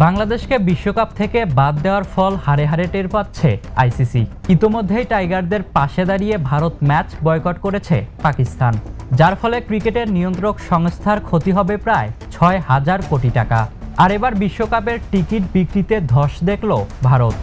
বাংলাদেশকে বিশ্বকাপ থেকে বাদ দেওয়ার ফল হারে হারে টের পাচ্ছে আইসিসি। ইতোমধ্যেই টাইগারদের পাশে দাঁড়িয়ে ভারত ম্যাচ বয়কট করেছে পাকিস্তান, যার ফলে ক্রিকেটের নিয়ন্ত্রক সংস্থার ক্ষতি হবে প্রায় ৬,০০০ কোটি টাকা। আর এবার বিশ্বকাপের টিকিট বিক্রিতে ধস দেখল ভারত।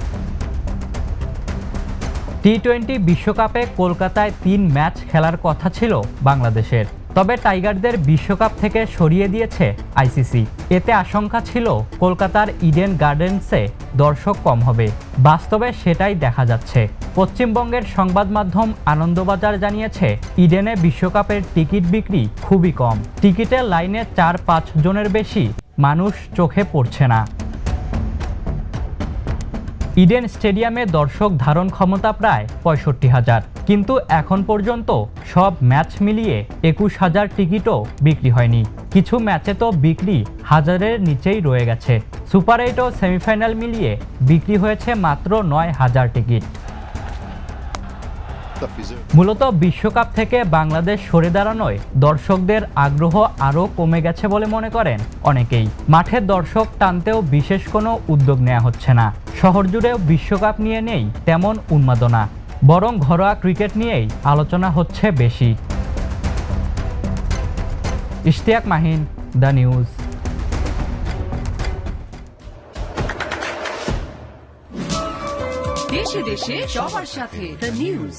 টি-20 বিশ্বকাপে কলকাতায় ৩ ম্যাচ খেলার কথা ছিল বাংলাদেশের, তবে টাইগারদের বিশ্বকাপ থেকে সরিয়ে দিয়েছে আইসিসি। এতে আশঙ্কা ছিল কলকাতার ইডেন গার্ডেন্সে দর্শক কম হবে। বাস্তবে সেটাই দেখা যাচ্ছে। পশ্চিমবঙ্গের সংবাদ মাধ্যম আনন্দবাজার জানিয়েছে, ইডেনে বিশ্বকাপের টিকিট বিক্রি খুবই কম। টিকিটের লাইনে ৪-৫ জনের বেশি মানুষ চোখে পড়ছে না। ইডেন স্টেডিয়ামে দর্শক ধারণ ক্ষমতা প্রায় ৬৫,০০০, কিন্তু এখন পর্যন্ত সব ম্যাচ মিলিয়ে ২১,০০০ টিকিটও বিক্রি হয়নি। কিছু ম্যাচে তো বিক্রি ১,০০০-এর নিচেই রয়ে গেছে। সুপার ৮ ও সেমিফাইনাল মিলিয়ে বিক্রি হয়েছে মাত্র ৯,০০০ টিকিট। মূলত বিশ্বকাপ থেকে বাংলাদেশ সরে দাঁড়ানোয় দর্শকদের আগ্রহ আরও কমে গেছে বলে মনে করেন অনেকেই। মাঠের দর্শক টানতেও বিশেষ কোনো উদ্যোগ নেওয়া হচ্ছে না। শহর জুড়েও বিশ্বকাপ নিয়ে নেই তেমন উন্মাদনা, বরং ঘরোয়া ক্রিকেট নিয়েই আলোচনা হচ্ছে বেশি। Ishtiaq Mahin, the news. দেশে দেশে সবার সাথে দ্য নিউজ।